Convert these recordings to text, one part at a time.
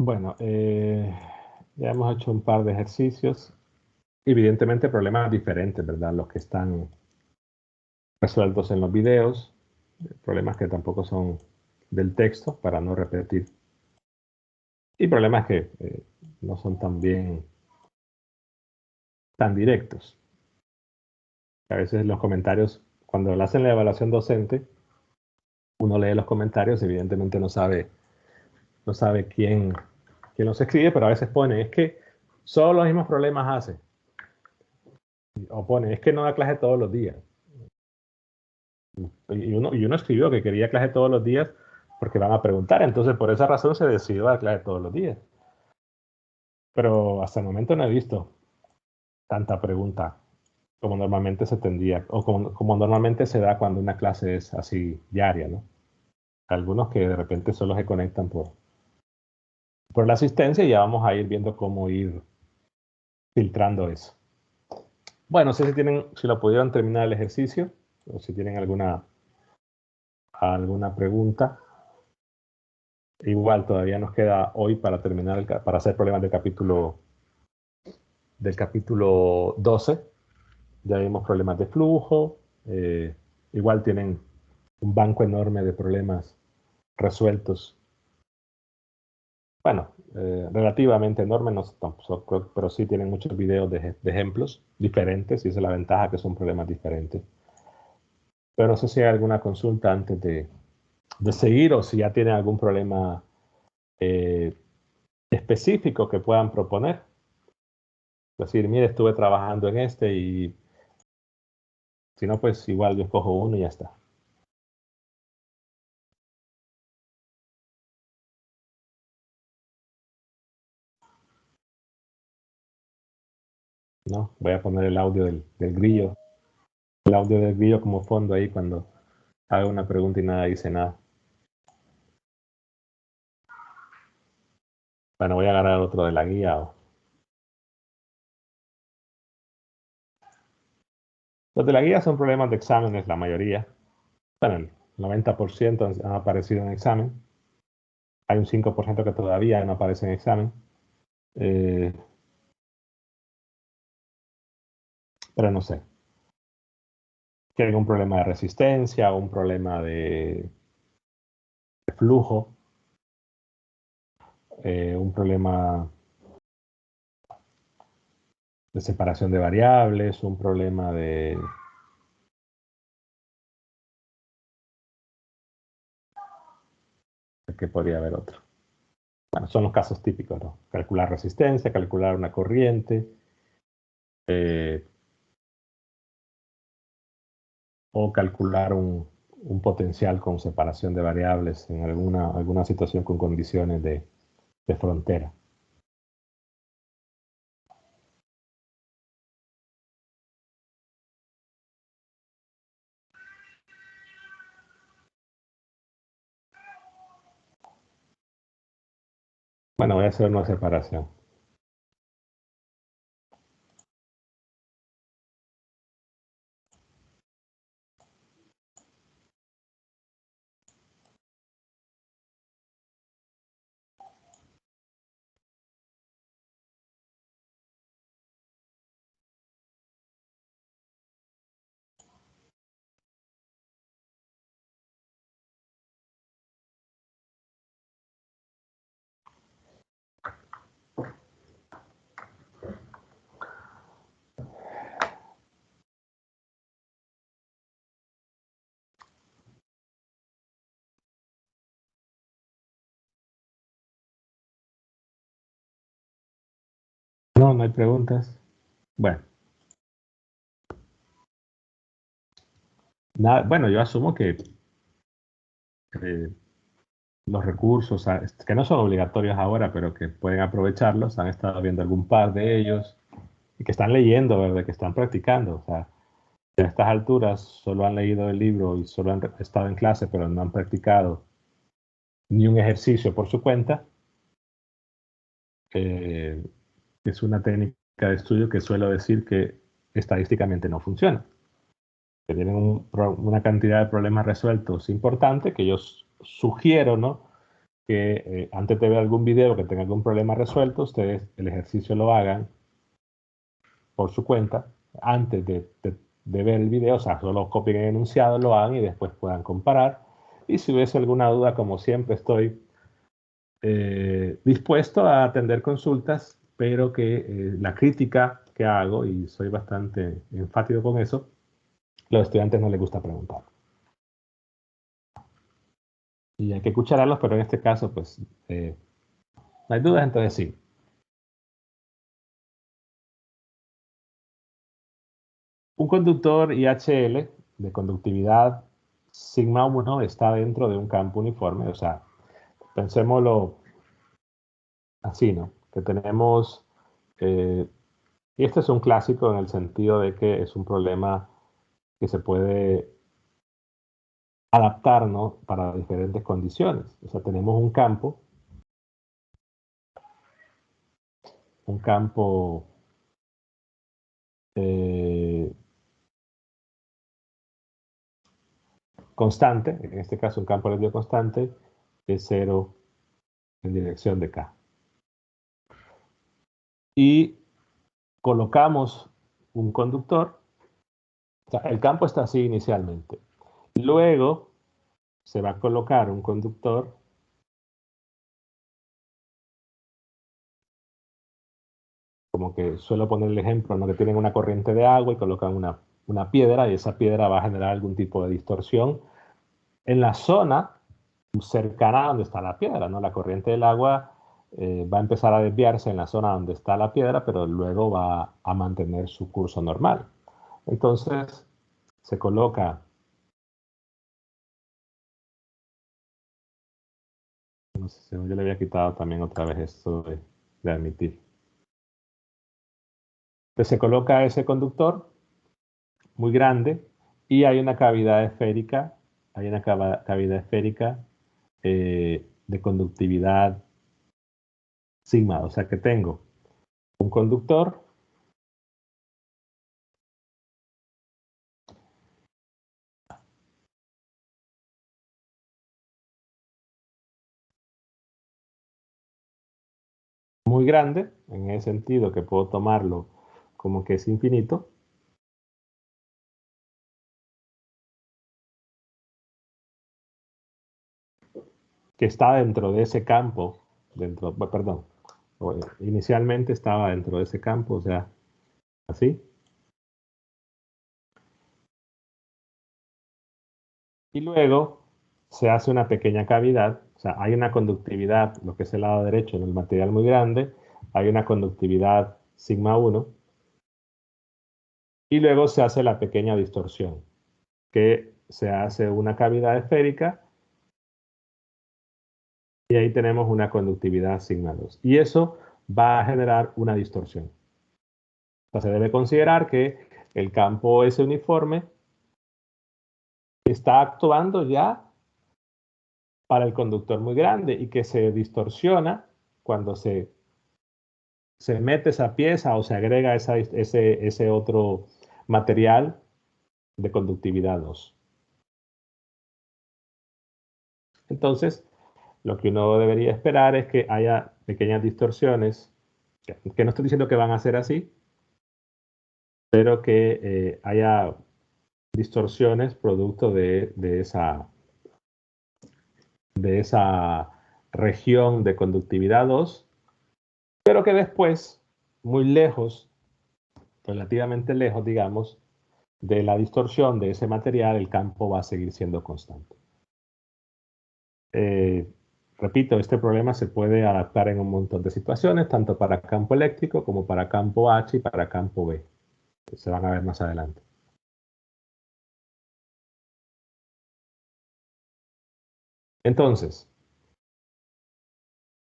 Bueno, ya hemos hecho un par de ejercicios. Evidentemente problemas diferentes, ¿verdad? Los que están resueltos en los videos, problemas que tampoco son del texto, para no repetir. Y problemas que no son tan directos. A veces los comentarios, cuando le hacen la evaluación docente, uno lee los comentarios, evidentemente no sabe quién los escribe, pero a veces pone, es que solo los mismos problemas hace. O pone, es que no da clase todos los días. Y uno escribió que quería clase todos los días porque van a preguntar, entonces por esa razón se decidió dar clase todos los días. Pero hasta el momento no he visto tanta pregunta como normalmente se tendría, o como normalmente se da cuando una clase es así diaria, ¿no? Algunos que de repente solo se conectan por la asistencia, y ya vamos a ir viendo cómo ir filtrando eso. Bueno, no sé si lo pudieron terminar el ejercicio, o si tienen alguna pregunta. Igual todavía nos queda hoy para terminar, para hacer problemas del capítulo 12. Ya vimos problemas de flujo. Igual tienen un banco enorme de problemas resueltos. Bueno, relativamente enorme, no tampoco, pero sí tienen muchos videos de ejemplos diferentes, y esa es la ventaja, que son problemas diferentes. Pero no sé si hay alguna consulta antes de seguir, o si ya tienen algún problema específico que puedan proponer. Es decir, mire, estuve trabajando en este, y si no, pues igual yo escojo uno y ya está. ¿No? Voy a poner el audio del grillo. El audio del grillo como fondo ahí cuando haga una pregunta y nada dice nada. Bueno, voy a agarrar otro de la guía. Los de la guía son problemas de exámenes, la mayoría. Bueno, el 90% han aparecido en examen. Hay un 5% que todavía no aparece en examen. Pero no sé. Tienen un problema de resistencia, un problema de flujo, un problema de separación de variables, un problema de... ¿Qué podría haber otro? Bueno, son los casos típicos, ¿no? Calcular resistencia, calcular una corriente, o calcular un potencial con separación de variables en alguna situación con condiciones de frontera. Bueno, voy a hacer una separación. No, no hay preguntas. Bueno, nada, bueno, yo asumo que los recursos, que no son obligatorios ahora, pero que pueden aprovecharlos, han estado viendo algún par de ellos, y que están leyendo, ¿verdad? Que están practicando. O sea, a estas alturas solo han leído el libro y solo han estado en clase, pero no han practicado ni un ejercicio por su cuenta. Es una técnica de estudio que suelo decir que estadísticamente no funciona. Que tienen una cantidad de problemas resueltos importante, que yo sugiero, ¿no? que antes de ver algún video que tenga algún problema resuelto, ustedes el ejercicio lo hagan por su cuenta, antes de ver el video, o sea, solo copien el enunciado, lo hagan y después puedan comparar. Y si hubiese alguna duda, como siempre, estoy dispuesto a atender consultas, pero que la crítica que hago, y soy bastante enfático con eso, los estudiantes no les gusta preguntar. Y hay que escucharlos, pero en este caso, pues, no hay dudas, entonces sí. Un conductor IHL de conductividad sigma 1 está dentro de un campo uniforme, o sea, pensémoslo así, ¿no? Que tenemos, y este es un clásico en el sentido de que es un problema que se puede adaptar, ¿no? Para diferentes condiciones. O sea, tenemos un campo eh, constante, en este caso un campo eléctrico constante, de 0 en dirección de K. Y colocamos un conductor, o sea, el campo está así inicialmente. Luego se va a colocar un conductor como que suelo poner el ejemplo, ¿no? Que tienen una corriente de agua y colocan una piedra y esa piedra va a generar algún tipo de distorsión en la zona cercana a donde está la piedra, ¿no? La corriente del agua va a empezar a desviarse en la zona donde está la piedra, pero luego va a mantener su curso normal. Entonces, se coloca, no sé si yo le había quitado también otra vez esto de admitir. Entonces, se coloca ese conductor muy grande y hay una cavidad esférica, cavidad esférica de conductividad sigma, o sea que tengo un conductor muy grande, en ese sentido que puedo tomarlo como que es infinito, que está dentro de ese campo, perdón, inicialmente estaba dentro de ese campo, o sea, así. Y luego se hace una pequeña cavidad, o sea, hay una conductividad, lo que es el lado derecho en el material muy grande, hay una conductividad sigma 1, y luego se hace la pequeña distorsión, que se hace una cavidad esférica y ahí tenemos una conductividad sigma 2. Y eso va a generar una distorsión. O sea, se debe considerar que el campo S uniforme está actuando ya para el conductor muy grande y que se distorsiona cuando se mete esa pieza o se agrega ese otro material de conductividad 2. Entonces, lo que uno debería esperar es que haya pequeñas distorsiones, que no estoy diciendo que van a ser así, pero que haya distorsiones producto de esa región de conductividad 2, pero que después, muy lejos, relativamente lejos, digamos, de la distorsión de ese material, el campo va a seguir siendo constante. Eh, repito, este problema se puede adaptar en un montón de situaciones, tanto para campo eléctrico como para campo H y para campo B. Se van a ver más adelante. Entonces,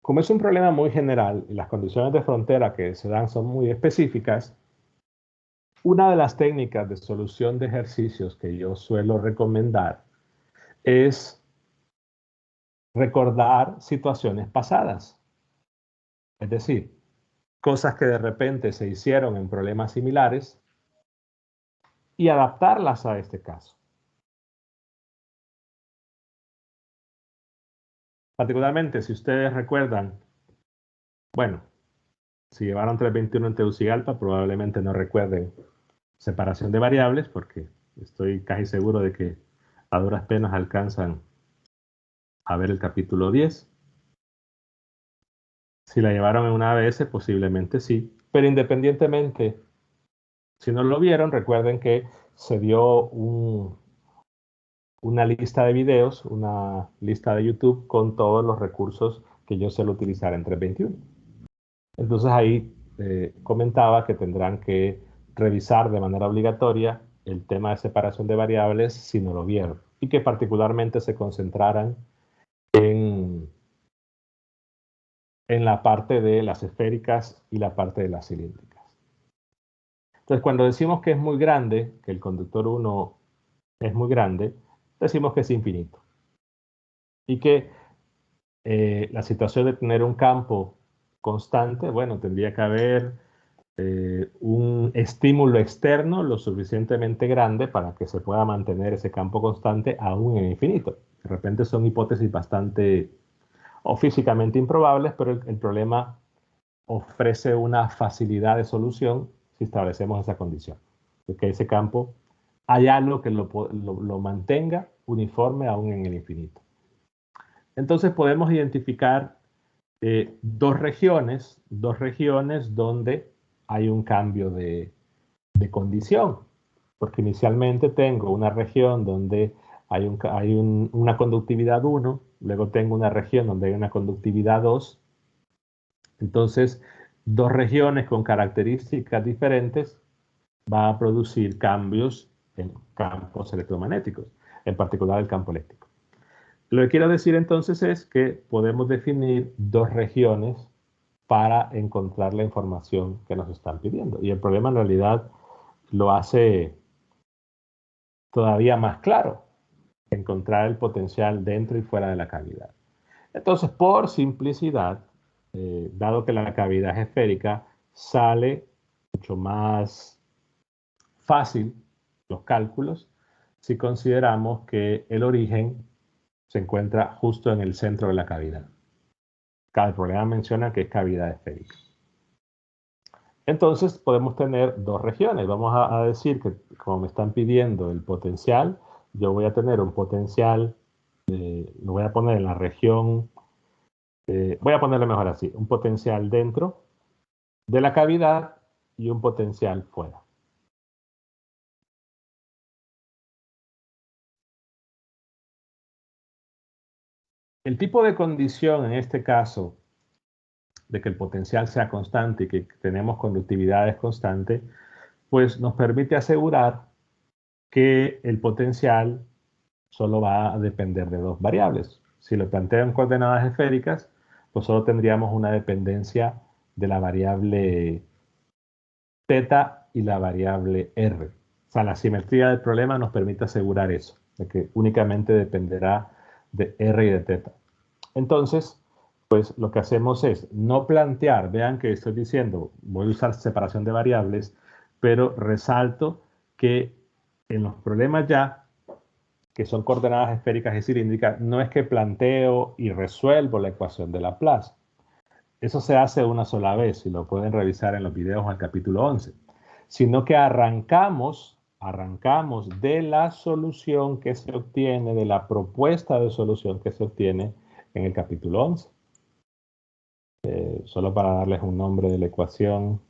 como es un problema muy general y las condiciones de frontera que se dan son muy específicas, una de las técnicas de solución de ejercicios que yo suelo recomendar es recordar situaciones pasadas. Es decir, cosas que de repente se hicieron en problemas similares y adaptarlas a este caso. Particularmente, si ustedes recuerdan, bueno, si llevaron 321 en Tegucigalpa, probablemente no recuerden separación de variables, porque estoy casi seguro de que a duras penas alcanzan a ver el capítulo 10. Si la llevaron en una ABS, posiblemente sí. Pero independientemente, si no lo vieron, recuerden que se dio una lista de videos, una lista de YouTube con todos los recursos que yo suelo utilizar en 321. Entonces ahí comentaba que tendrán que revisar de manera obligatoria el tema de separación de variables si no lo vieron y que particularmente se concentraran en la parte de las esféricas y la parte de las cilíndricas. Entonces, cuando decimos que es muy grande, que el conductor 1 es muy grande, decimos que es infinito. Y que la situación de tener un campo constante, bueno, tendría que haber un estímulo externo lo suficientemente grande para que se pueda mantener ese campo constante aún en infinito. De repente son hipótesis bastante o físicamente improbables, pero el problema ofrece una facilidad de solución si establecemos esa condición, de que ese campo hay algo que lo mantenga uniforme aún en el infinito. Entonces podemos identificar dos regiones donde hay un cambio de condición, porque inicialmente tengo una región donde hay una conductividad 1, luego tengo una región donde hay una conductividad 2. Entonces, dos regiones con características diferentes van a producir cambios en campos electromagnéticos, en particular el campo eléctrico. Lo que quiero decir entonces es que podemos definir dos regiones para encontrar la información que nos están pidiendo. Y el problema en realidad lo hace todavía más claro, encontrar el potencial dentro y fuera de la cavidad. Entonces, por simplicidad, dado que la cavidad es esférica, sale mucho más fácil los cálculos si consideramos que el origen se encuentra justo en el centro de la cavidad. Cada problema menciona que es cavidad esférica. Entonces podemos tener dos regiones. Vamos a decir que como me están pidiendo el potencial, yo voy a tener un potencial, lo voy a poner en la región, voy a ponerlo mejor así, un potencial dentro de la cavidad y un potencial fuera. El tipo de condición en este caso de que el potencial sea constante y que tenemos conductividades constantes, pues nos permite asegurar que el potencial solo va a depender de dos variables. Si lo planteo en coordenadas esféricas, pues solo tendríamos una dependencia de la variable θ y la variable r. O sea, la simetría del problema nos permite asegurar eso, de que únicamente dependerá de r y de θ. Entonces, pues lo que hacemos es no plantear, vean que estoy diciendo, voy a usar separación de variables, pero resalto que en los problemas ya, que son coordenadas esféricas y cilíndricas, no es que planteo y resuelvo la ecuación de Laplace. Eso se hace una sola vez y lo pueden revisar en los videos del capítulo 11, sino que arrancamos de la solución que se obtiene, de la propuesta de solución que se obtiene en el capítulo 11. Solo para darles un nombre de la ecuación,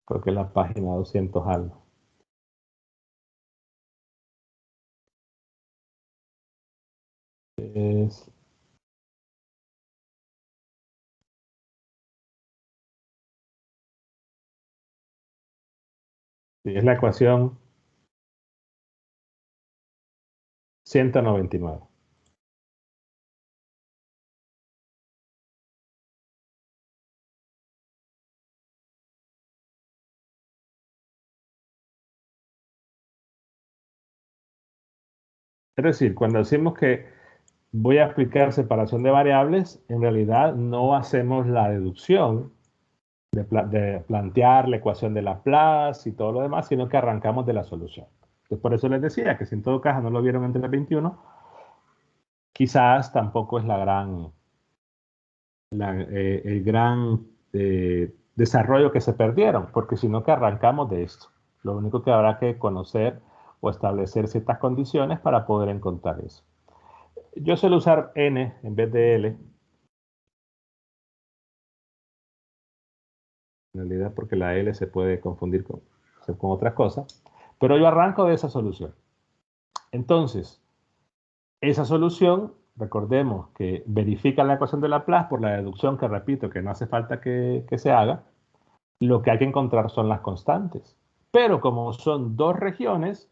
creo que es la página 200 algo. Es la ecuación 199. Es decir, cuando decimos que voy a aplicar separación de variables, en realidad no hacemos la deducción de plantear la ecuación de Laplace y todo lo demás, sino que arrancamos de la solución. Entonces, por eso les decía que si en todo caso no lo vieron en 321, quizás tampoco es el gran desarrollo que se perdieron, porque si no que arrancamos de esto. Lo único que habrá que conocer o establecer ciertas condiciones para poder encontrar eso. Yo suelo usar n en vez de l, en realidad porque la l se puede confundir con otras cosas, pero yo arranco de esa solución. Entonces, esa solución, recordemos que verifica la ecuación de Laplace por la deducción que repito que no hace falta que se haga. Lo que hay que encontrar son las constantes. Pero como son dos regiones,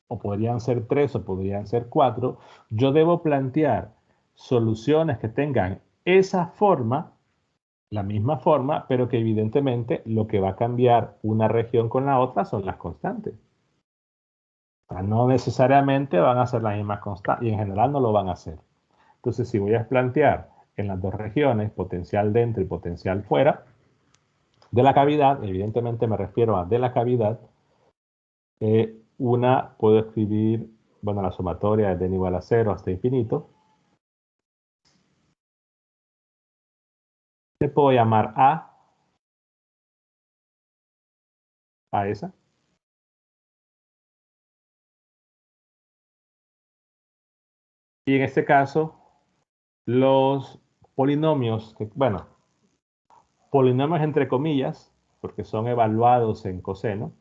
o podrían ser tres o podrían ser cuatro, yo debo plantear soluciones que tengan esa forma, la misma forma, pero que evidentemente lo que va a cambiar una región con la otra son las constantes. O sea, no necesariamente van a ser las mismas constantes y en general no lo van a hacer. Entonces, si voy a plantear en las dos regiones potencial dentro y potencial fuera de la cavidad, evidentemente me refiero a de la cavidad, una puedo escribir, bueno, la sumatoria es de n igual a 0 hasta infinito. Le puedo llamar a esa. Y en este caso, los polinomios, bueno, polinomios entre comillas, porque son evaluados en coseno,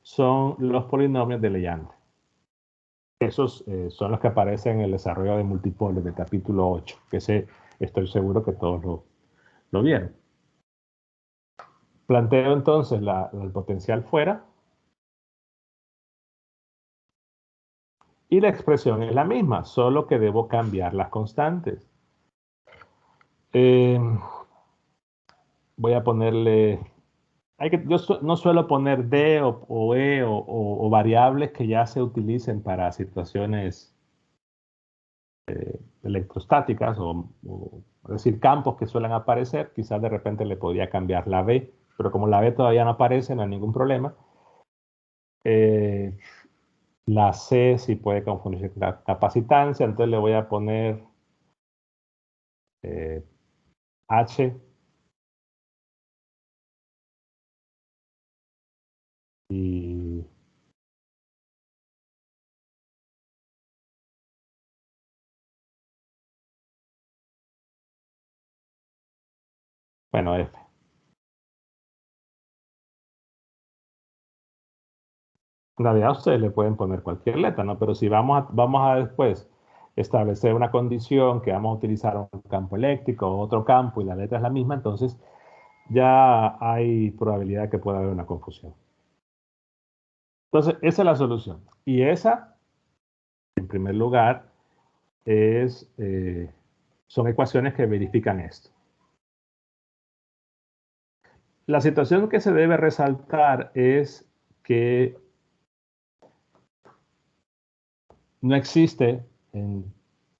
son los polinomios de Legendre. Esos son los que aparecen en el desarrollo de multipolios del capítulo 8, que estoy seguro que todos lo vieron. Planteo entonces el potencial fuera. Y la expresión es la misma, solo que debo cambiar las constantes. Voy a ponerle... yo no suelo poner D o E o variables que ya se utilicen para situaciones electrostáticas es decir, campos que suelen aparecer. Quizás de repente le podría cambiar la B, pero como la B todavía no aparece, no hay ningún problema. La C sí puede confundirse con la capacitancia, entonces le voy a poner H y bueno, F. En realidad ustedes le pueden poner cualquier letra, ¿no? Pero si vamos a después establecer una condición que vamos a utilizar un campo eléctrico o otro campo y la letra es la misma, entonces ya hay probabilidad que pueda haber una confusión. Entonces, esa es la solución. Y esa, en primer lugar, son ecuaciones que verifican esto. La situación que se debe resaltar es que no existe en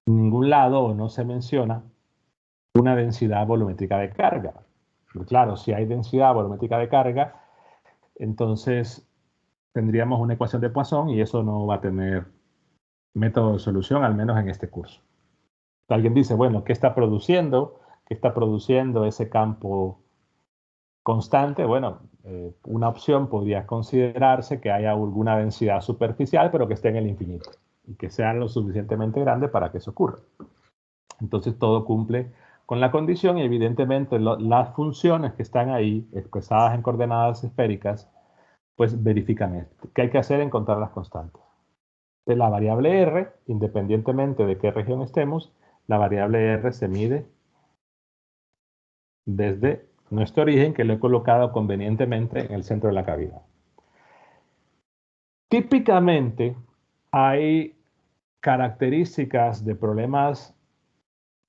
ningún lado o no se menciona una densidad volumétrica de carga. Pero claro, si hay densidad volumétrica de carga, entonces tendríamos una ecuación de Poisson y eso no va a tener método de solución, al menos en este curso. Alguien dice, bueno, ¿qué está produciendo? ¿Qué está produciendo ese campo constante? Bueno, una opción podría considerarse que haya alguna densidad superficial, pero que esté en el infinito y que sea lo suficientemente grande para que eso ocurra. Entonces todo cumple con la condición y evidentemente las funciones que están ahí expresadas en coordenadas esféricas pues verifican esto. ¿Qué hay que hacer? Encontrar las constantes. De la variable r, independientemente de qué región estemos, la variable r se mide desde nuestro origen, que lo he colocado convenientemente en el centro de la cavidad. Típicamente hay características de problemas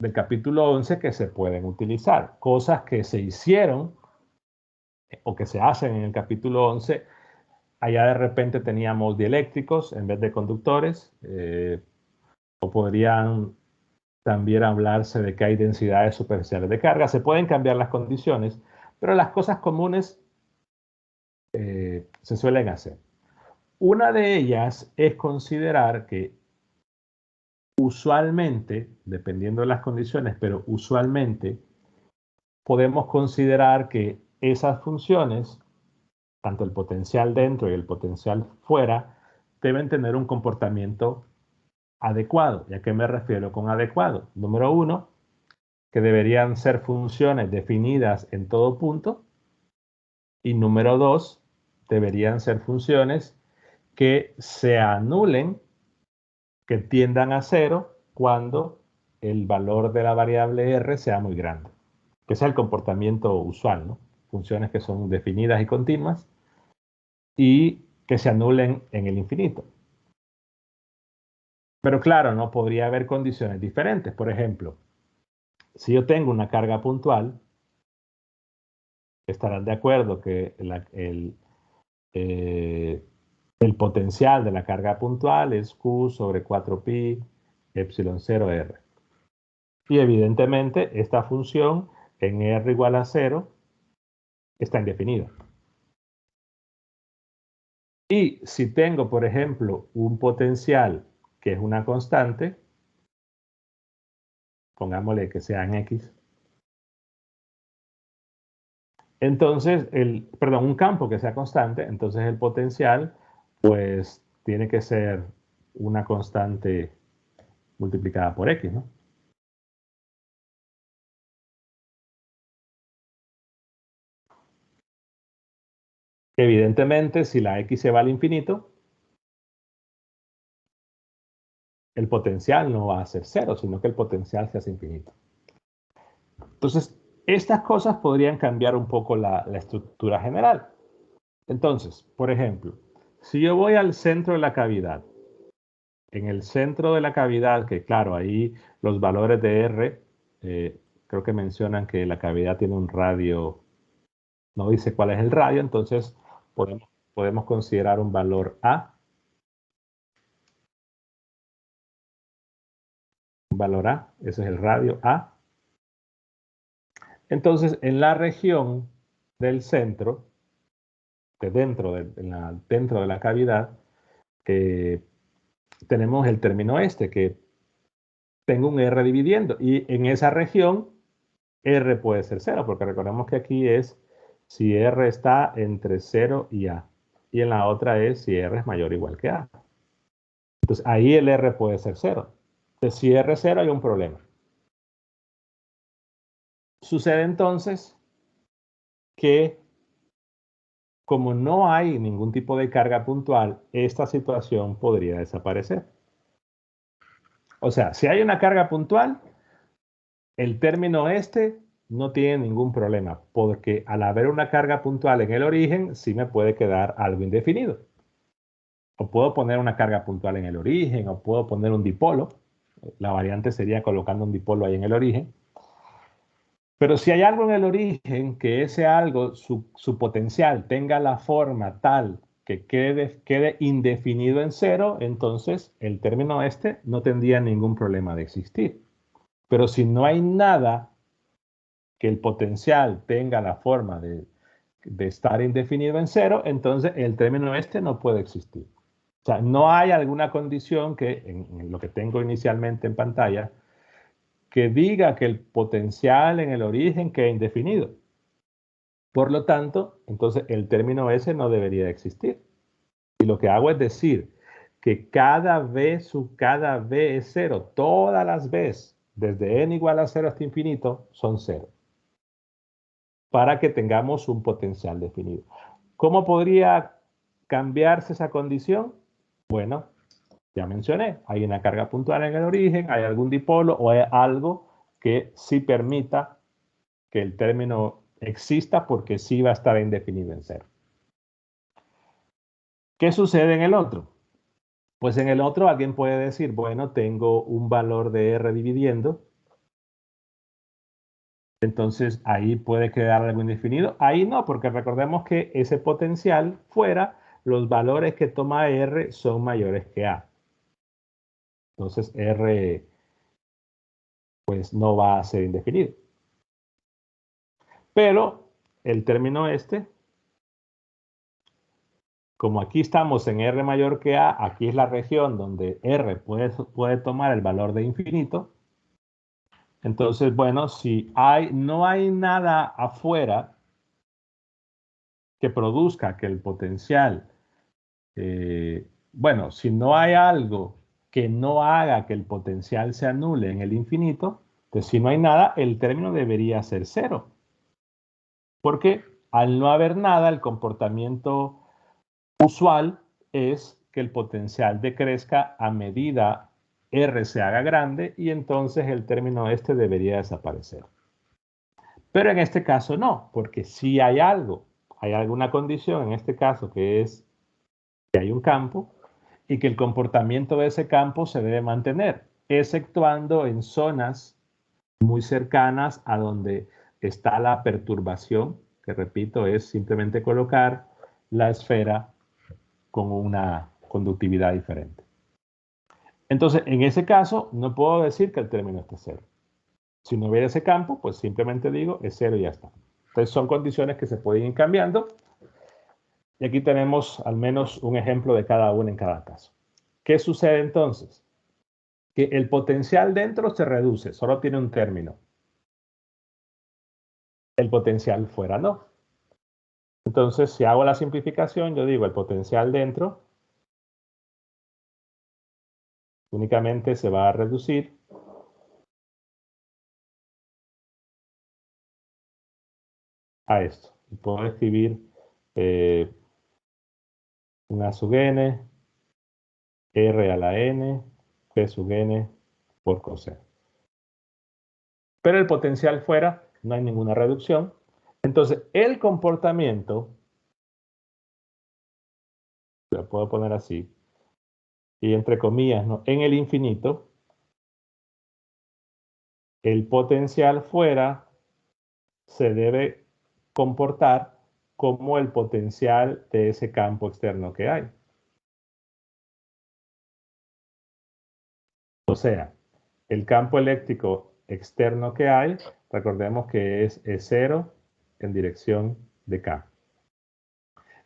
del capítulo 11 que se pueden utilizar, cosas que se hicieron o que se hacen en el capítulo 11. Allá de repente teníamos dieléctricos en vez de conductores, o podrían también hablarse de que hay densidades superficiales de carga. Se pueden cambiar las condiciones, pero las cosas comunes se suelen hacer. Una de ellas es considerar que usualmente, dependiendo de las condiciones, pero usualmente podemos considerar que esas funciones, tanto el potencial dentro y el potencial fuera, deben tener un comportamiento adecuado. ¿Y a qué me refiero con adecuado? Número uno, que deberían ser funciones definidas en todo punto. Y número dos, deberían ser funciones que se anulen, que tiendan a cero cuando el valor de la variable r sea muy grande. Que es el comportamiento usual, ¿no? Funciones que son definidas y continuas y que se anulen en el infinito. Pero claro, no podría haber condiciones diferentes. Por ejemplo, si yo tengo una carga puntual, estarán de acuerdo que el potencial de la carga puntual es Q sobre 4pi epsilon 0 R. Y evidentemente esta función en R igual a 0 está indefinida. Y si tengo, por ejemplo, un potencial que es una constante, pongámosle que sea en X, entonces, perdón, un campo que sea constante, entonces el potencial, pues, tiene que ser una constante multiplicada por X, ¿no? Evidentemente, si la X se va al infinito, el potencial no va a ser cero, sino que el potencial se hace infinito. Entonces, estas cosas podrían cambiar un poco la estructura general. Entonces, por ejemplo, si yo voy al centro de la cavidad, en el centro de la cavidad, que claro, ahí los valores de R, creo que mencionan que la cavidad tiene un radio, no dice cuál es el radio, entonces podemos considerar un valor A, ese es el radio A. Entonces, en la región del centro, dentro de la cavidad, tenemos el término este, que tengo un R dividiendo. Y en esa región, R puede ser 0, porque recordemos que aquí es si R está entre 0 y A. Y en la otra es si R es mayor o igual que A. Entonces, ahí el R puede ser 0. Entonces, si R es 0, hay un problema. Sucede entonces que como no hay ningún tipo de carga puntual, esta situación podría desaparecer. O sea, si hay una carga puntual, el término este no tiene ningún problema, porque al haber una carga puntual en el origen, sí me puede quedar algo indefinido. O puedo poner una carga puntual en el origen, o puedo poner un dipolo. La variante sería colocando un dipolo ahí en el origen. Pero si hay algo en el origen, que ese algo, su potencial tenga la forma tal que quede indefinido en cero, entonces el término este no tendría ningún problema de existir. Pero si no hay nada que el potencial tenga la forma de estar indefinido en cero, entonces el término este no puede existir. O sea, no hay alguna condición que, en lo que tengo inicialmente en pantalla, que diga que el potencial en el origen quede indefinido. Por lo tanto, entonces el término ese no debería existir. Y lo que hago es decir que cada v sub cada v es cero. Todas las v's, desde n igual a 0 hasta infinito, son 0. Para que tengamos un potencial definido. ¿Cómo podría cambiarse esa condición? Bueno, ya mencioné, hay una carga puntual en el origen, hay algún dipolo o hay algo que sí permita que el término exista porque sí va a estar indefinido en cero. ¿Qué sucede en el otro? Pues en el otro alguien puede decir, bueno, tengo un valor de R dividiendo, entonces ahí puede quedar algo indefinido. Ahí no, porque recordemos que ese potencial fuera, los valores que toma R son mayores que A. Entonces R pues no va a ser indefinido. Pero el término este, como aquí estamos en R mayor que A, aquí es la región donde R puede tomar el valor de infinito. Entonces, bueno, si no hay nada afuera que produzca que el potencial, bueno, si no hay algo que no haga que el potencial se anule en el infinito, pues si no hay nada, el término debería ser cero. Porque al no haber nada, el comportamiento usual es que el potencial decrezca a medida R se haga grande y entonces el término este debería desaparecer. Pero en este caso no, porque si hay algo, hay alguna condición en este caso que es que hay un campo y que el comportamiento de ese campo se debe mantener, exceptuando en zonas muy cercanas a donde está la perturbación, que repito, es simplemente colocar la esfera con una conductividad diferente. Entonces, en ese caso, no puedo decir que el término esté cero. Si no hubiera ese campo, pues simplemente digo es cero y ya está. Entonces, son condiciones que se pueden ir cambiando. Y aquí tenemos al menos un ejemplo de cada una en cada caso. ¿Qué sucede entonces? Que el potencial dentro se reduce, solo tiene un término. El potencial fuera no. Entonces, si hago la simplificación, yo digo el potencial dentro únicamente se va a reducir a esto. Y puedo escribir una sub n, r a la n, p sub n por coseno. Pero el potencial fuera, no hay ninguna reducción. Entonces, el comportamiento, lo puedo poner así, y entre comillas, ¿no? En el infinito, el potencial fuera se debe comportar como el potencial de ese campo externo que hay. O sea, el campo eléctrico externo que hay, recordemos que es E0 en dirección de K.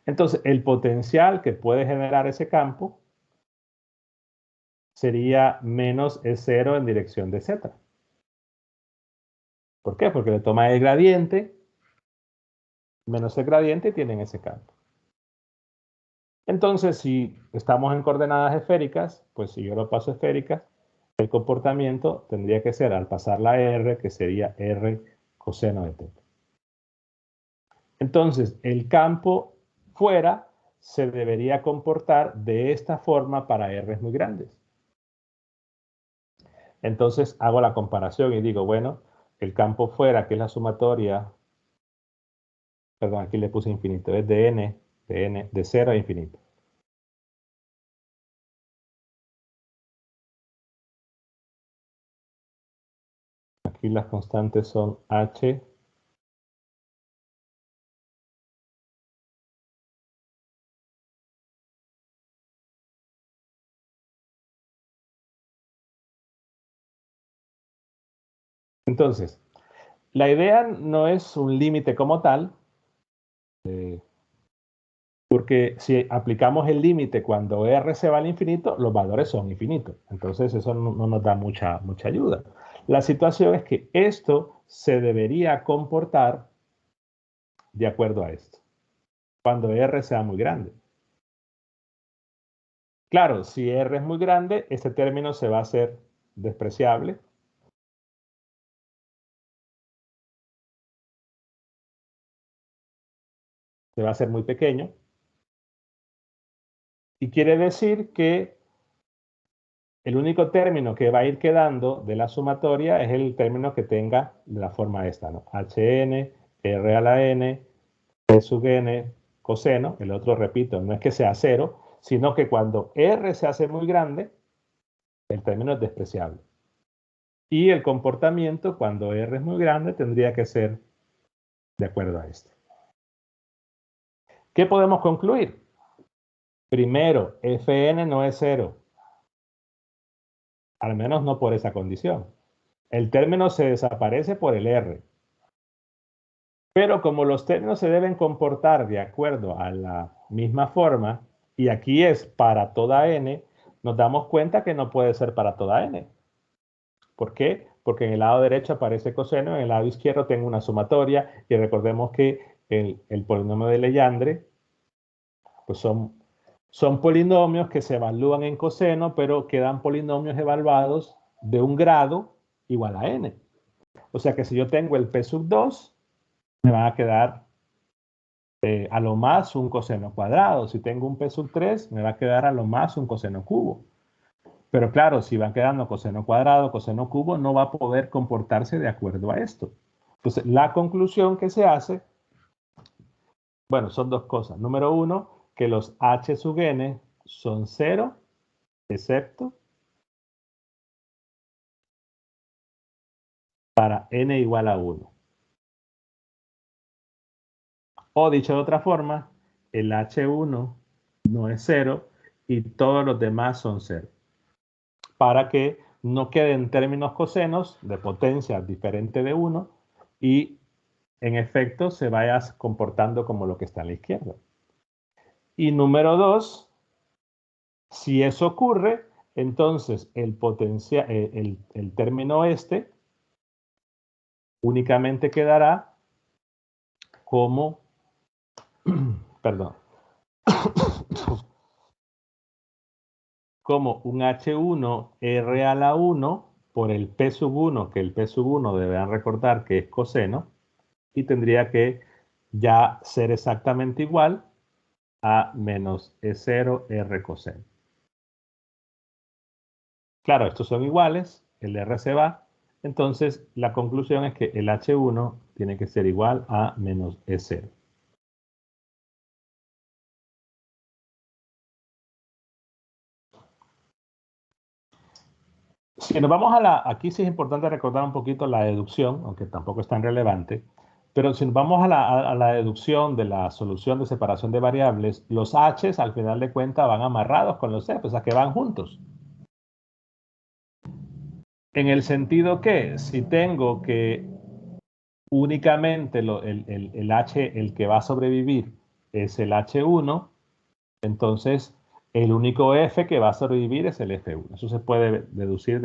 Entonces, el potencial que puede generar ese campo sería menos E0 en dirección de Z. ¿Por qué? Porque le toma el gradiente, menos el gradiente y tienen ese campo. Entonces, si estamos en coordenadas esféricas, pues si yo lo paso esféricas, el comportamiento tendría que ser al pasar la R, que sería R coseno de θ. Entonces, el campo fuera se debería comportar de esta forma para R muy grandes. Entonces, hago la comparación y digo, bueno, el campo fuera, que es la sumatoria, perdón, aquí le puse infinito, es de n, de 0 a infinito. Aquí las constantes son h, entonces, la idea no es un límite como tal, porque si aplicamos el límite cuando R se va al infinito, los valores son infinitos. Entonces eso no nos da mucha ayuda. La situación es que esto se debería comportar de acuerdo a esto, cuando R sea muy grande. Claro, si R es muy grande, este término se va a hacer despreciable. Se va a hacer muy pequeño. Y quiere decir que el único término que va a ir quedando de la sumatoria es el término que tenga la forma esta, ¿no? Hn, R a la n, P sub n coseno. El otro, repito, no es que sea cero, sino que cuando R se hace muy grande, el término es despreciable. Y el comportamiento, cuando R es muy grande, tendría que ser de acuerdo a esto. ¿Qué podemos concluir? Primero, Fn no es cero. Al menos no por esa condición. El término se desaparece por el R. Pero como los términos se deben comportar de acuerdo a la misma forma y aquí es para toda n, nos damos cuenta que no puede ser para toda n. ¿Por qué? Porque en el lado derecho aparece coseno, en el lado izquierdo tengo una sumatoria, y recordemos que el polinomio de Legendre, pues son polinomios que se evalúan en coseno, pero quedan polinomios evaluados de un grado igual a n. O sea que si yo tengo el p sub 2, me van a quedar a lo más un coseno cuadrado. Si tengo un p sub 3, me va a quedar a lo más un coseno cubo. Pero claro, si van quedando coseno cuadrado, coseno cubo, no va a poder comportarse de acuerdo a esto. Entonces, la conclusión que se hace, bueno, son dos cosas. Número uno, que los h sub n son 0, excepto para n igual a 1. O dicho de otra forma, el h1 no es 0 y todos los demás son 0. Para que no queden términos cosenos de potencia diferente de 1 y en efecto se vaya comportando como lo que está a la izquierda. Y número 2, si eso ocurre, entonces el término este únicamente quedará como, perdón, como un H1 R a la 1 por el P sub 1, que el P sub 1 deberán recordar que es coseno, y tendría que ya ser exactamente igual a menos E0 R coseno. Claro, estos son iguales, el R se va, entonces la conclusión es que el H1 tiene que ser igual a menos E0. Si nos vamos aquí sí es importante recordar un poquito la deducción, aunque tampoco es tan relevante, pero si nos vamos a la deducción de la solución de separación de variables, los h's al final de cuentas van amarrados con los f, o sea que van juntos. En el sentido que si tengo que únicamente el h, el que va a sobrevivir es el h1, entonces el único f que va a sobrevivir es el f1. Eso se puede deducir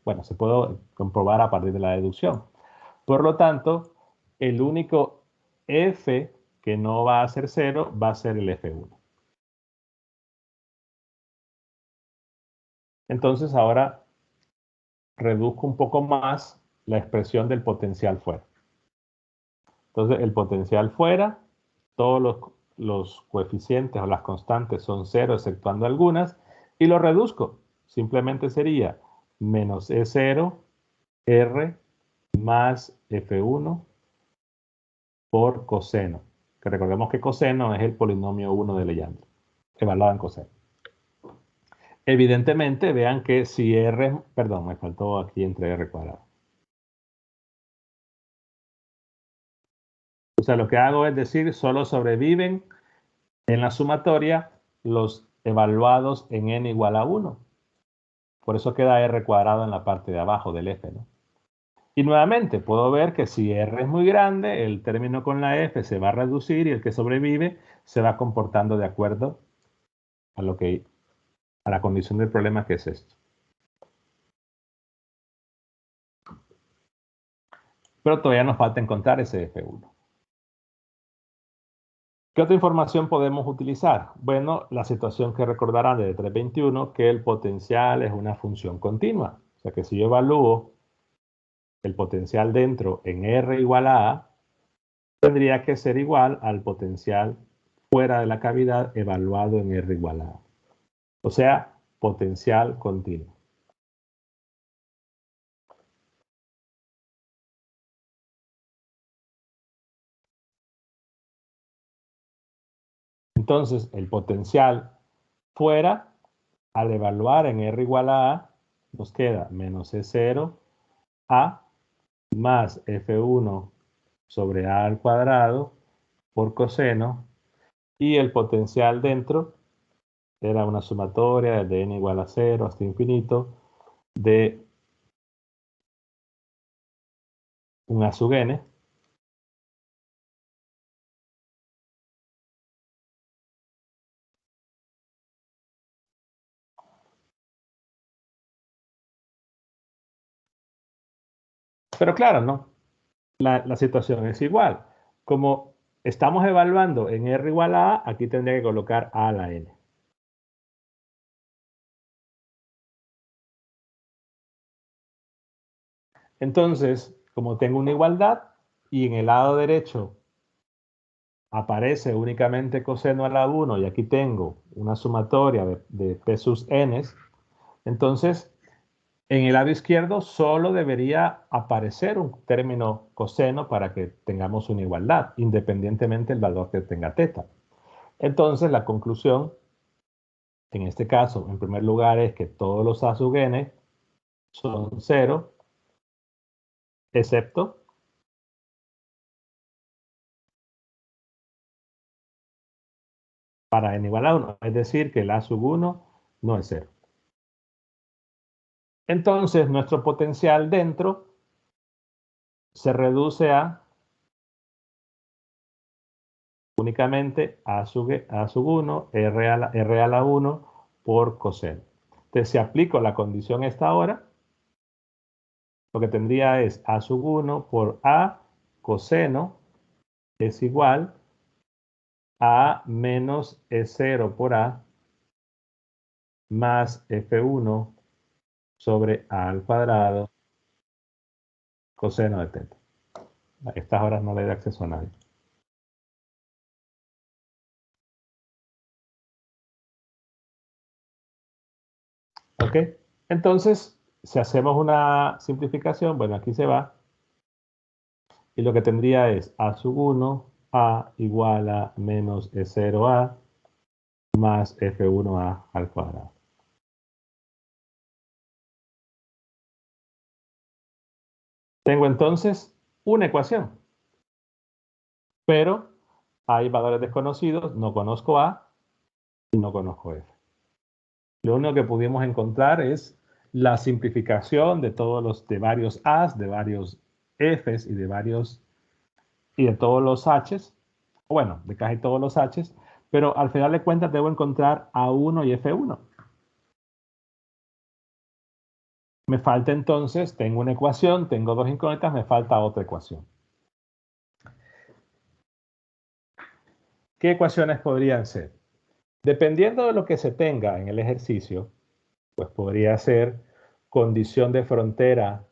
bueno, se puede comprobar a partir de la deducción. Por lo tanto, el único f que no va a ser 0 va a ser el f1. Entonces ahora reduzco un poco más la expresión del potencial fuera. Entonces el potencial fuera, todos los coeficientes o las constantes son 0 exceptuando algunas, y lo reduzco. Simplemente sería menos E0 R más F1 por coseno. Que recordemos que coseno es el polinomio 1 de Legendre, evaluado en coseno. Evidentemente, vean que si R, perdón, me faltó aquí entre R cuadrado. O sea, lo que hago es decir, solo sobreviven en la sumatoria los evaluados en n igual a 1. Por eso queda R cuadrado en la parte de abajo del F, ¿no? Y nuevamente, puedo ver que si R es muy grande, el término con la F se va a reducir y el que sobrevive se va comportando de acuerdo a la condición del problema que es esto. Pero todavía nos falta encontrar ese F1. ¿Qué otra información podemos utilizar? Bueno, la situación que recordarán de 321, que el potencial es una función continua. O sea que si yo evalúo el potencial dentro en R igual a A, tendría que ser igual al potencial fuera de la cavidad evaluado en R igual a A. O sea, potencial continuo. Entonces, el potencial fuera, al evaluar en R igual a A, nos queda menos E0 A más F1 sobre A al cuadrado por coseno, y el potencial dentro era una sumatoria desde n igual a 0 hasta infinito de un A sub n Pero claro, no. La situación es igual. Como estamos evaluando en R igual a A, aquí tendría que colocar A a la N. Entonces, como tengo una igualdad y en el lado derecho aparece únicamente coseno a la 1 y aquí tengo una sumatoria de P sus n, entonces en el lado izquierdo solo debería aparecer un término coseno para que tengamos una igualdad, independientemente del valor que tenga teta. Entonces la conclusión, en este caso, en primer lugar, es que todos los A sub n son 0, excepto para n igual a 1, es decir, que el A sub 1 no es 0. Entonces, nuestro potencial dentro se reduce a únicamente a sub 1, R a la 1 por coseno. Entonces, si aplico la condición esta ahora, lo que tendría es A sub 1 por A coseno es igual a menos E0 por A más F1 sobre A al cuadrado coseno de teta. A estas horas no le da acceso a nadie. ¿Ok? Entonces, si hacemos una simplificación, bueno, aquí se va. Y lo que tendría es A sub 1, A igual a menos E0A más F1A al cuadrado. Tengo entonces una ecuación, pero hay valores desconocidos, no conozco A y no conozco F. Lo único que pudimos encontrar es la simplificación de de varios A's, de varios F's y de todos los H's, bueno, de casi todos los H's, pero al final de cuentas debo encontrar A1 y F1. Me falta entonces, tengo una ecuación, tengo dos incógnitas, me falta otra ecuación. ¿Qué ecuaciones podrían ser? Dependiendo de lo que se tenga en el ejercicio, pues podría ser condición de frontera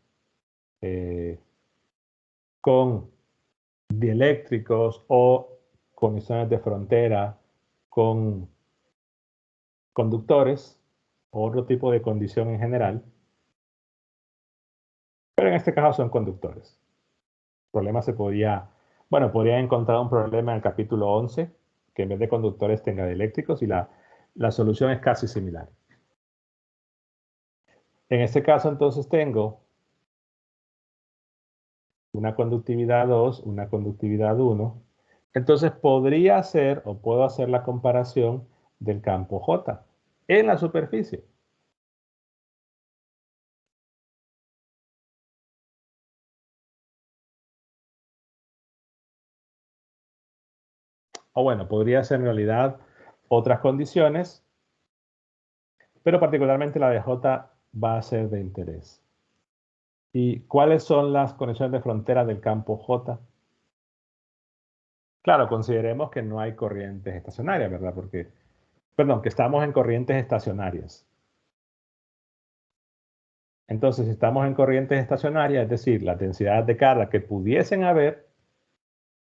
con dieléctricos o condiciones de frontera con conductores o otro tipo de condición en general, pero en este caso son conductores. El problema podría encontrar un problema en el capítulo 11, que en vez de conductores tenga dieléctricos y la solución es casi similar. En este caso entonces tengo una conductividad 2, una conductividad 1. Entonces podría hacer o puedo hacer la comparación del campo J en la superficie. O bueno, podría ser en realidad otras condiciones, pero particularmente la de J va a ser de interés. ¿Y cuáles son las conexiones de frontera del campo J? Claro, consideremos que no hay corrientes estacionarias, ¿verdad? Perdón, que estamos en corrientes estacionarias. Entonces, si estamos en corrientes estacionarias, es decir, las densidades de carga que pudiesen haber,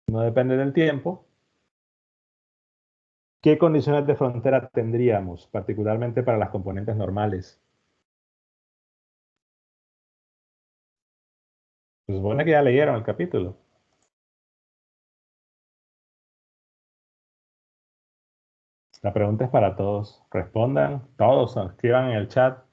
no depende del tiempo, ¿qué condiciones de frontera tendríamos, particularmente para las componentes normales? Se supone que ya leyeron el capítulo. La pregunta es para todos. Respondan, todos, escriban en el chat.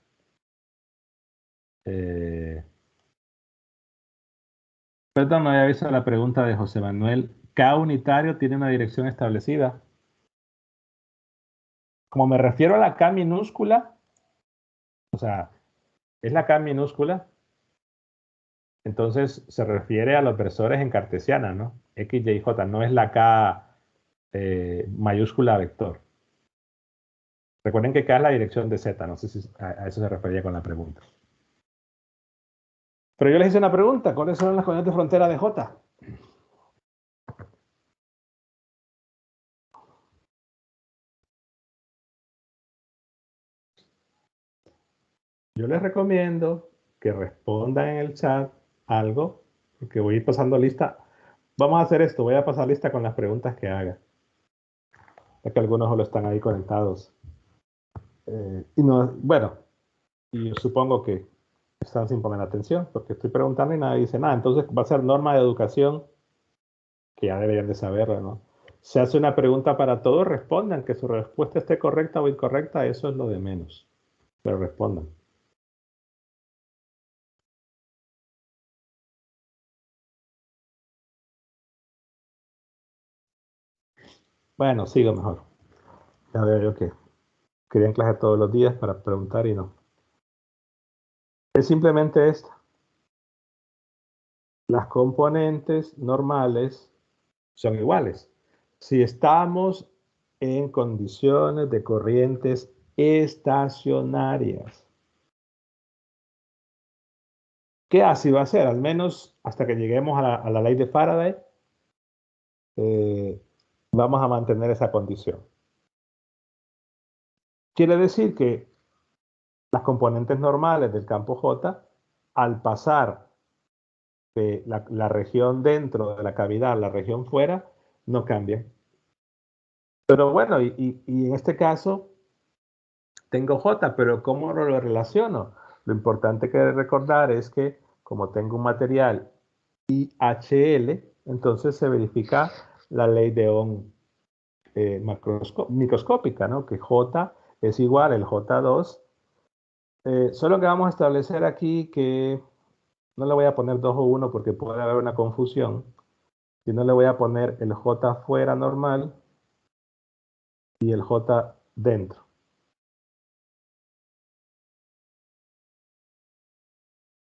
Perdón, no había visto la pregunta de José Manuel. ¿K unitario tiene una dirección establecida? Como me refiero a la K minúscula, o sea, es la K minúscula, entonces se refiere a los versores en cartesiana, ¿no? X, Y, J, no es la K mayúscula vector. Recuerden que K es la dirección de Z, no sé si a eso se refería con la pregunta. Pero yo les hice una pregunta, ¿cuáles son las coordenadas de frontera de J? Yo les recomiendo que respondan en el chat algo, porque voy a ir pasando lista. Vamos a hacer esto, voy a pasar lista con las preguntas que haga, ya que algunos solo están ahí conectados. Y no, bueno, y yo supongo que están sin poner atención, porque estoy preguntando y nadie dice nada. Entonces va a ser norma de educación, que ya deberían de saberlo, ¿no? Se hace una pregunta para todos, respondan, que su respuesta esté correcta o incorrecta, eso es lo de menos, pero respondan. Bueno, sigo mejor. Ya veo yo que querían clase todos los días para preguntar y no. Es simplemente esta. Las componentes normales son iguales. Si estamos en condiciones de corrientes estacionarias. ¿Qué así va a ser? Al menos hasta que lleguemos a la ley de Faraday, eh, vamos a mantener esa condición. Quiere decir que las componentes normales del campo J, al pasar de la región dentro de la cavidad a la región fuera, no cambian. Pero bueno, y en este caso tengo J, pero ¿cómo lo relaciono? Lo importante que recordar es que como tengo un material IHL, entonces se verifica la ley de Ohm microscópica, ¿no? Que J es igual al J2. Solo que vamos a establecer aquí que no le voy a poner 2 o 1 porque puede haber una confusión. Sino le voy a poner el J fuera normal y el J dentro.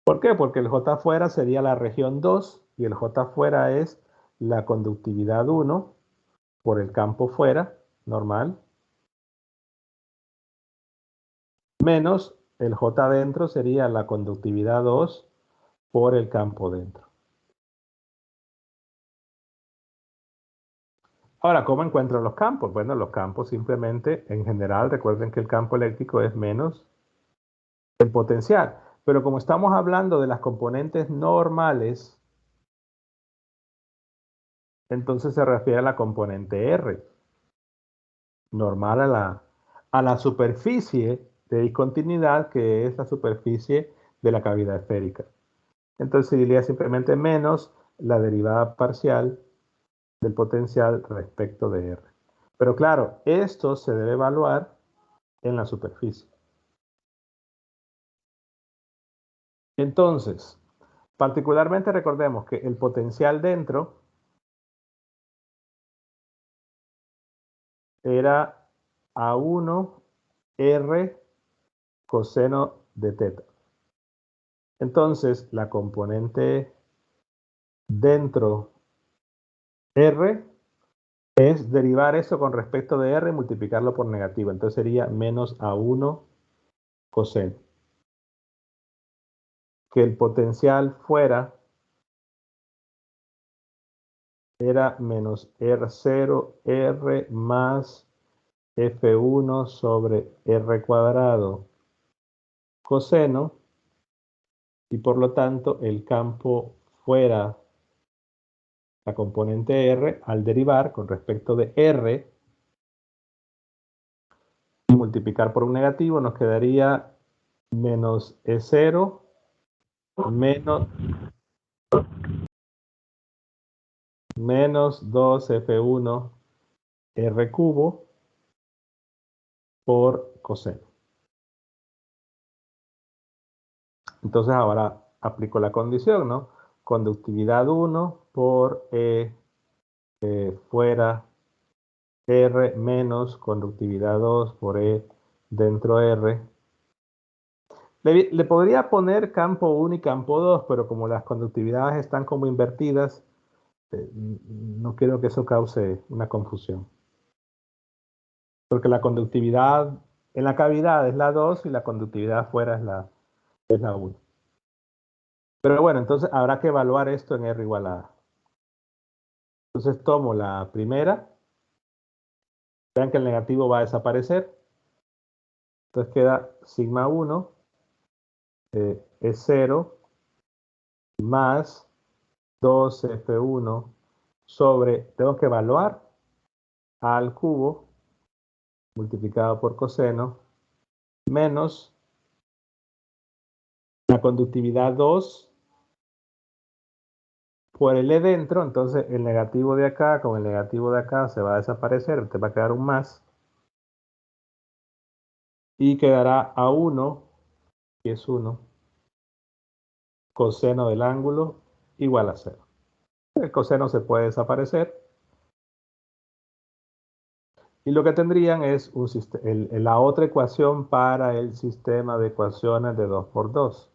¿Por qué? Porque el J fuera sería la región 2 y el J fuera es la conductividad 1 por el campo fuera normal menos el J dentro sería la conductividad 2 por el campo dentro. Ahora, ¿cómo encuentro los campos? Bueno, los campos simplemente, en general, recuerden que el campo eléctrico es menos el potencial. Pero como estamos hablando de las componentes normales, entonces se refiere a la componente R, normal a la superficie de discontinuidad, que es la superficie de la cavidad esférica. Entonces diría simplemente menos la derivada parcial del potencial respecto de R. Pero claro, esto se debe evaluar en la superficie. Entonces, particularmente recordemos que el potencial dentro era A1 R coseno de teta. Entonces, la componente dentro R es derivar eso con respecto de R y multiplicarlo por negativo. Entonces sería menos A1 coseno. Que el potencial fuera era menos R0 R más F1 sobre R cuadrado coseno y por lo tanto el campo fuera la componente R al derivar con respecto de R y multiplicar por un negativo nos quedaría menos E0 menos, menos 2F1 R cubo por coseno. Entonces ahora aplico la condición, ¿no? Conductividad 1 por fuera R menos conductividad 2 por E dentro R. Le podría poner campo 1 y campo 2, pero como las conductividades están como invertidas, no quiero que eso cause una confusión. Porque la conductividad en la cavidad es la 2 y la conductividad afuera es la 1. Pero bueno, entonces habrá que evaluar esto en R igual a A. Entonces tomo la primera. Vean que el negativo va a desaparecer. Entonces queda sigma 1 es 0 más 2F1 sobre, tengo que evaluar A al cubo multiplicado por coseno menos la conductividad 2 por el E dentro. Entonces el negativo de acá con el negativo de acá se va a desaparecer, te va a quedar un más y quedará A1, que es 1, coseno del ángulo igual a 0. El coseno se puede desaparecer y lo que tendrían es la otra ecuación para el sistema de ecuaciones de 2 por 2.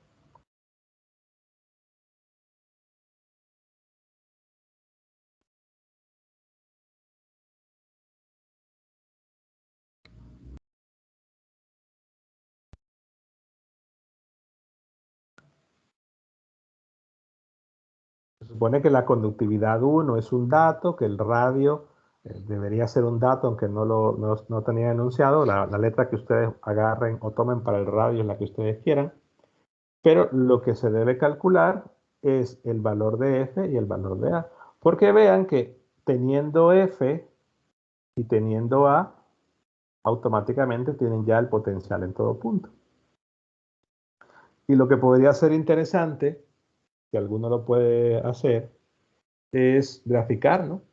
Se supone que la conductividad 1 es un dato, que el radio debería ser un dato, aunque no tenía enunciado. La letra que ustedes agarren o tomen para el radio es la que ustedes quieran. Pero lo que se debe calcular es el valor de F y el valor de A. Porque vean que teniendo F y teniendo A, automáticamente tienen ya el potencial en todo punto. Y lo que podría ser interesante, que alguno lo puede hacer, es graficar, ¿no?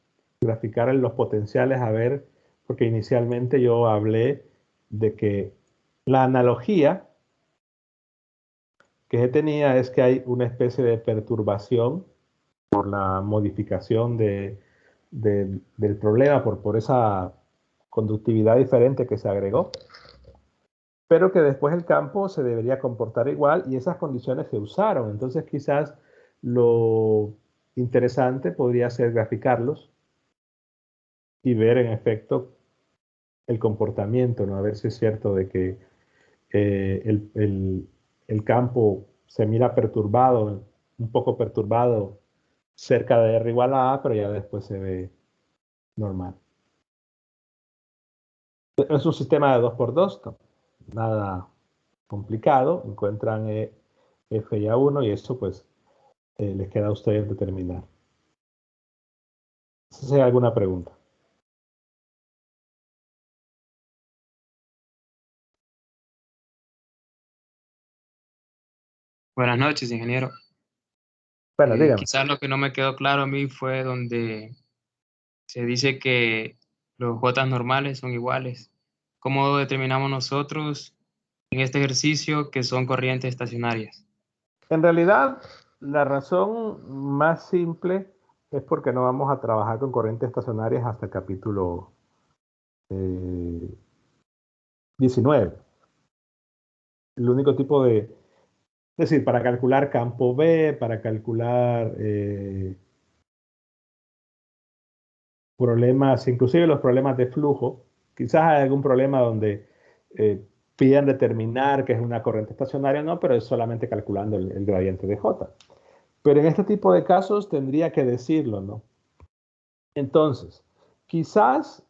Graficar en los potenciales, a ver, porque inicialmente yo hablé de que la analogía que se tenía es que hay una especie de perturbación por la modificación del problema, por esa conductividad diferente que se agregó, pero que después el campo se debería comportar igual y esas condiciones se usaron. Entonces quizás lo interesante podría ser graficarlos y ver en efecto el comportamiento, ¿no? A ver si es cierto de que el campo se mira perturbado, un poco perturbado cerca de R igual a A, pero ya después se ve normal. Es un sistema de 2 por 2, ¿no? Nada complicado, encuentran F y A1 y eso pues les queda a ustedes determinar. Si hay alguna pregunta. Buenas noches, ingeniero. Bueno, dígame. Quizás lo que no me quedó claro a mí fue donde se dice que los J normales son iguales. ¿Cómo determinamos nosotros en este ejercicio que son corrientes estacionarias? En realidad, la razón más simple es porque no vamos a trabajar con corrientes estacionarias hasta el capítulo 19. El único tipo de, es decir, para calcular campo B, para calcular problemas, inclusive los problemas de flujo, quizás hay algún problema donde pidan determinar que es una corriente estacionaria, no, pero es solamente calculando el gradiente de J. Pero en este tipo de casos tendría que decirlo, ¿no? Entonces, quizás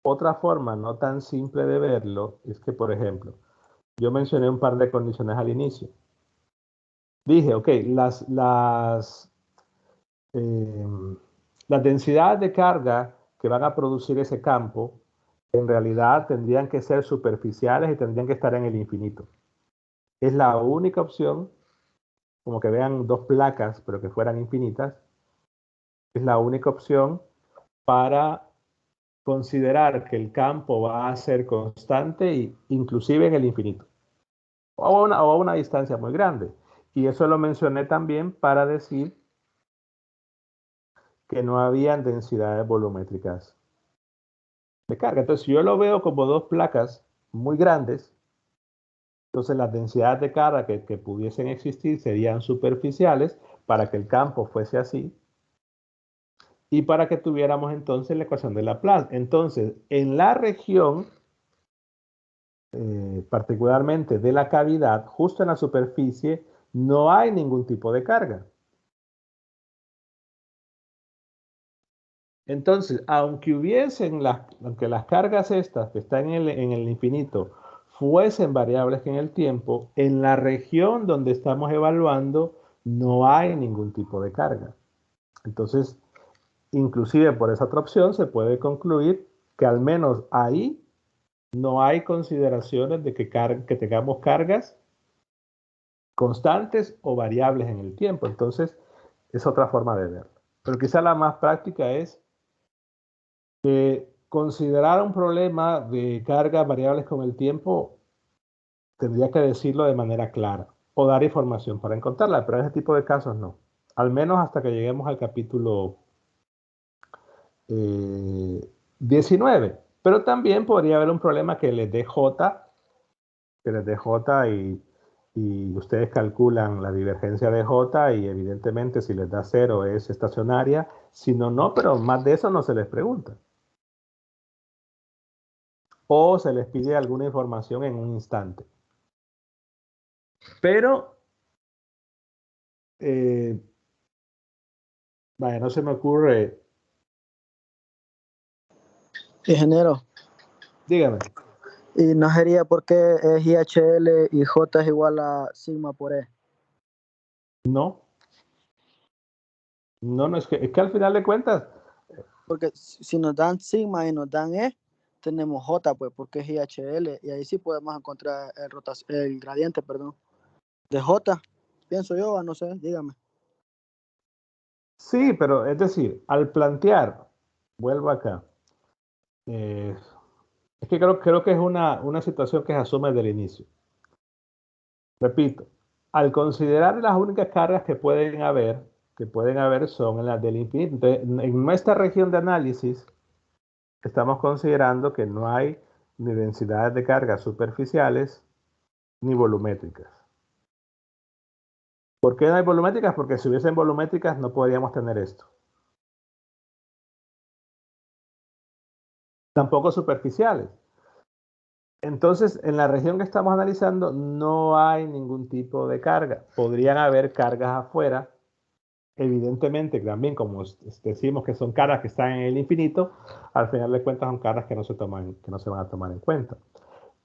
otra forma no tan simple de verlo es que, por ejemplo, yo mencioné un par de condiciones al inicio. Dije, ok, las densidades de carga que van a producir ese campo en realidad tendrían que ser superficiales y tendrían que estar en el infinito. Es la única opción, como que vean dos placas, pero que fueran infinitas, es la única opción para considerar que el campo va a ser constante e inclusive en el infinito, o a una distancia muy grande. Y eso lo mencioné también para decir que no habían densidades volumétricas de carga. Entonces, si yo lo veo como dos placas muy grandes, entonces las densidades de carga que pudiesen existir serían superficiales para que el campo fuese así y para que tuviéramos entonces la ecuación de Laplace. Entonces, en la región, particularmente de la cavidad, justo en la superficie, no hay ningún tipo de carga. Entonces, aunque las cargas estas que están en el infinito fuesen variables en el tiempo, en la región donde estamos evaluando no hay ningún tipo de carga. Entonces, inclusive por esa otra opción se puede concluir que al menos ahí no hay consideraciones de que tengamos cargas constantes o variables en el tiempo. Entonces, es otra forma de verlo. Pero quizá la más práctica es que considerar un problema de cargas variables con el tiempo tendría que decirlo de manera clara o dar información para encontrarla, pero en ese tipo de casos no. Al menos hasta que lleguemos al capítulo 19. Pero también podría haber un problema que les dé J, y ustedes calculan la divergencia de J y evidentemente si les da 0 es estacionaria, si no, no, pero más de eso no se les pregunta. O se les pide alguna información en un instante. Pero, vaya, no se me ocurre. Ingeniero. Dígame. ¿Y no sería porque es IHL y J es igual a sigma por E? No. No, es que al final de cuentas. Porque si nos dan sigma y nos dan E, tenemos J, pues, porque es IHL, y ahí sí podemos encontrar el gradiente, perdón, de J, pienso yo, no sé, dígame. Sí, pero es decir, al plantear, vuelvo acá, es que creo que es una situación que se asume desde el inicio. Repito, al considerar las únicas cargas que pueden haber son las del infinito. Entonces, en nuestra región de análisis, estamos considerando que no hay ni densidades de cargas superficiales ni volumétricas. ¿Por qué no hay volumétricas? Porque si hubiesen volumétricas no podríamos tener esto. Tampoco superficiales. Entonces, en la región que estamos analizando no hay ningún tipo de carga. Podrían haber cargas afuera. Evidentemente, también como decimos que son cargas que están en el infinito, al final de cuentas son cargas que no se van a tomar en cuenta.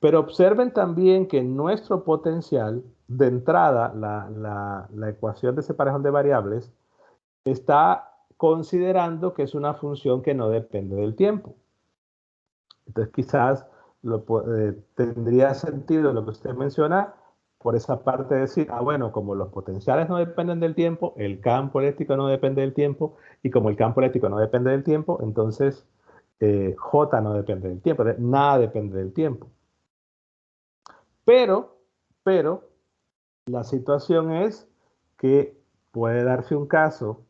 Pero observen también que nuestro potencial, de entrada, la ecuación de separación de variables, está considerando que es una función que no depende del tiempo. Entonces quizás tendría sentido lo que usted menciona por esa parte de decir, bueno, como los potenciales no dependen del tiempo, el campo eléctrico no depende del tiempo, y como el campo eléctrico no depende del tiempo, entonces J no depende del tiempo, nada depende del tiempo. Pero, la situación es que puede darse un caso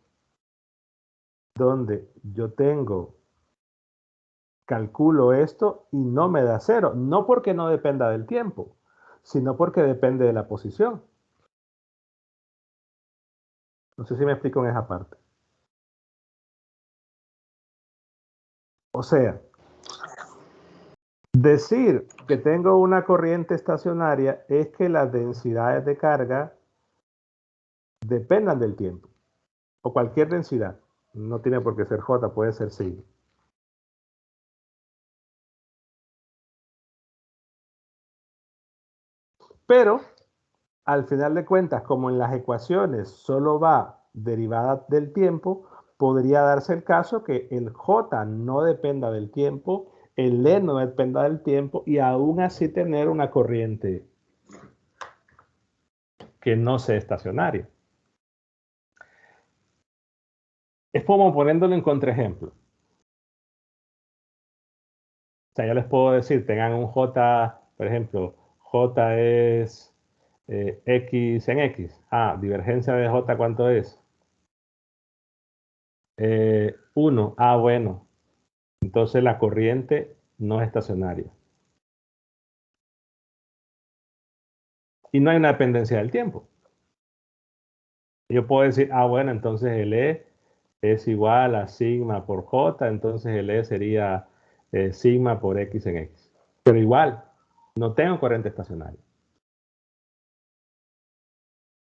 donde yo calculo esto y no me da 0, no porque no dependa del tiempo, sino porque depende de la posición. No sé si me explico en esa parte. O sea, decir que tengo una corriente estacionaria es que las densidades de carga dependan del tiempo, o cualquier densidad. No tiene por qué ser J, puede ser sigma. Pero, al final de cuentas, como en las ecuaciones solo va derivada del tiempo, podría darse el caso que el J no dependa del tiempo, el E no dependa del tiempo y aún así tener una corriente que no sea estacionaria. Es como poniéndolo en contraejemplo. O sea, yo les puedo decir, tengan un J, por ejemplo, J es X en X. Divergencia de J, ¿cuánto es? 1. Bueno. Entonces la corriente no es estacionaria. Y no hay una dependencia del tiempo. Yo puedo decir, bueno, entonces el E es igual a sigma por J, entonces el E sería sigma por X en X. Pero igual, no tengo corriente estacionaria.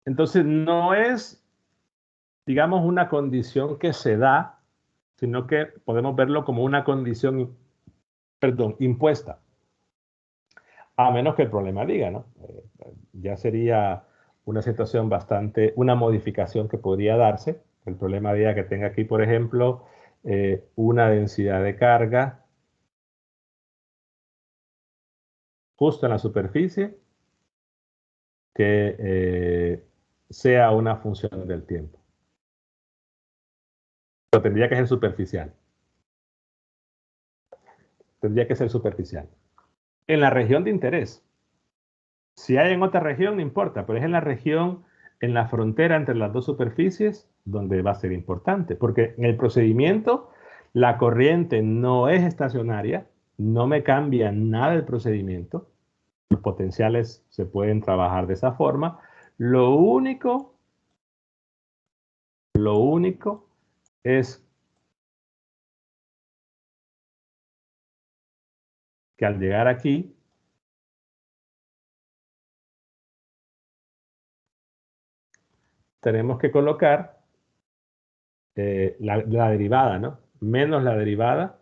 Entonces no es, digamos, una condición que se da, sino que podemos verlo como una condición, perdón, impuesta. A menos que el problema diga, ¿no? Ya sería una situación bastante, una modificación que podría darse. El problema diga que tenga aquí, por ejemplo, una densidad de carga justo en la superficie que sea una función del tiempo. Pero tendría que ser superficial. Tendría que ser superficial. En la región de interés. Si hay en otra región, no importa, pero es en la región, en la frontera entre las dos superficies, donde va a ser importante. Porque en el procedimiento, la corriente no es estacionaria, no me cambia nada el procedimiento. Los potenciales se pueden trabajar de esa forma. Lo único es que al llegar aquí, tenemos que colocar la derivada, ¿no? Menos la derivada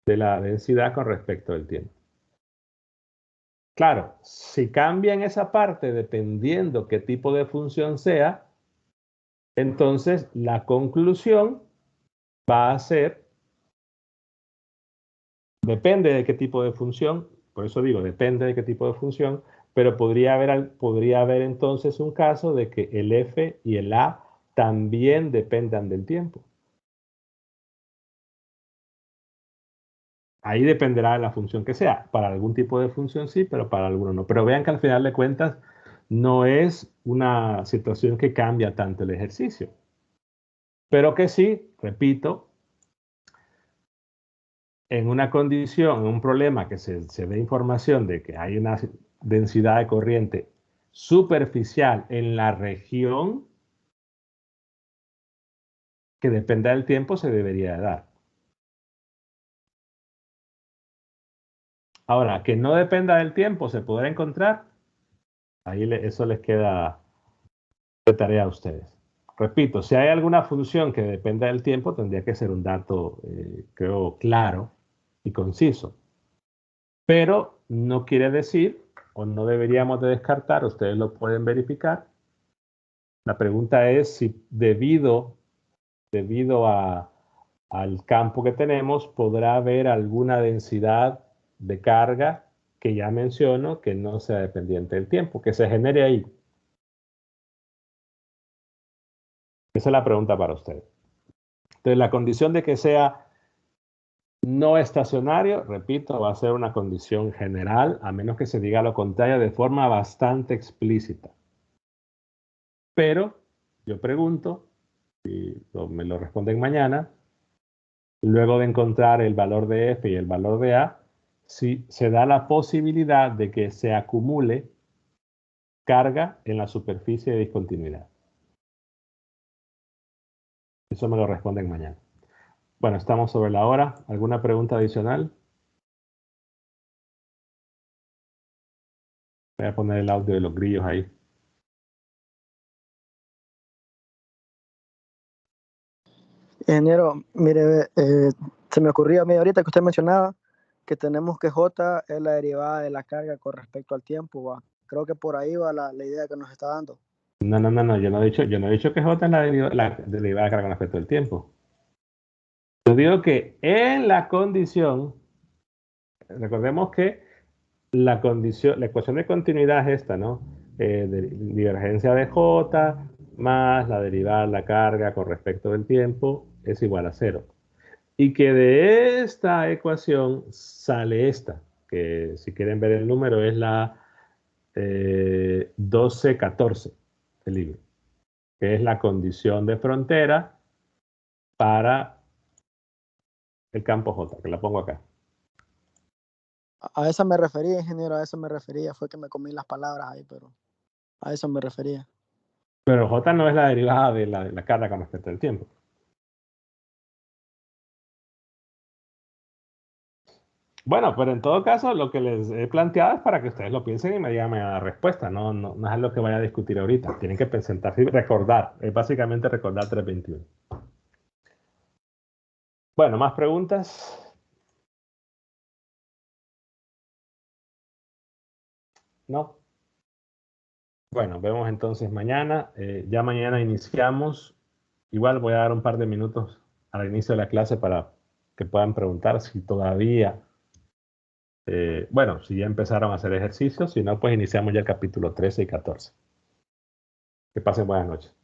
de la densidad con respecto al tiempo. Claro, si cambia en esa parte dependiendo qué tipo de función sea, entonces la conclusión va a ser, depende de qué tipo de función, por eso digo, depende de qué tipo de función, pero podría haber entonces un caso de que el F y el A también dependan del tiempo. Ahí dependerá de la función que sea. Para algún tipo de función sí, pero para alguno no. Pero vean que al final de cuentas no es una situación que cambia tanto el ejercicio. Pero que sí, repito, en una condición, en un problema que se dé información de que hay una densidad de corriente superficial en la región que dependa del tiempo, se debería de dar. Ahora, que no dependa del tiempo, ¿se podrá encontrar? Ahí eso les queda de tarea a ustedes. Repito, si hay alguna función que dependa del tiempo, tendría que ser un dato, creo, claro y conciso. Pero no quiere decir, o no deberíamos de descartar, ustedes lo pueden verificar. La pregunta es si debido al campo que tenemos, podrá haber alguna densidad de carga que ya menciono que no sea dependiente del tiempo, que se genere ahí. Esa es la pregunta para ustedes. Entonces, la condición de que sea no estacionario, repito, va a ser una condición general, a menos que se diga lo contrario de forma bastante explícita. Pero yo pregunto, y me lo responden mañana, luego de encontrar el valor de F y el valor de A, si se da la posibilidad de que se acumule carga en la superficie de discontinuidad. Eso me lo responden mañana. Bueno, estamos sobre la hora. ¿Alguna pregunta adicional? Voy a poner el audio de los grillos ahí. Ingeniero, mire, se me ocurrió a mí ahorita que usted mencionaba que tenemos que J es la derivada de la carga con respecto al tiempo, va. Creo que por ahí va la idea que nos está dando. No, yo no he dicho que J es la derivada de carga con respecto al tiempo. Yo digo que en la condición, recordemos que la ecuación de continuidad es esta, ¿no? De divergencia de J más la derivada de la carga con respecto del tiempo es igual a 0. Y que de esta ecuación sale esta, que si quieren ver el número es la 1214 del libro, que es la condición de frontera para el campo J, que la pongo acá. A esa me refería, ingeniero, a eso me refería. Fue que me comí las palabras ahí, pero a eso me refería. Pero J no es la derivada de la carga con respecto al tiempo. Bueno, pero en todo caso, lo que les he planteado es para que ustedes lo piensen y me digan la respuesta. No es algo que vaya a discutir ahorita. Tienen que presentarse y recordar. Es básicamente recordar 321. Bueno, ¿más preguntas? ¿No? Bueno, vemos entonces mañana. Ya mañana iniciamos. Igual voy a dar un par de minutos al inicio de la clase para que puedan preguntar si todavía, bueno, si ya empezaron a hacer ejercicios. Si no, pues iniciamos ya el capítulo 13 y 14. Que pasen buenas noches.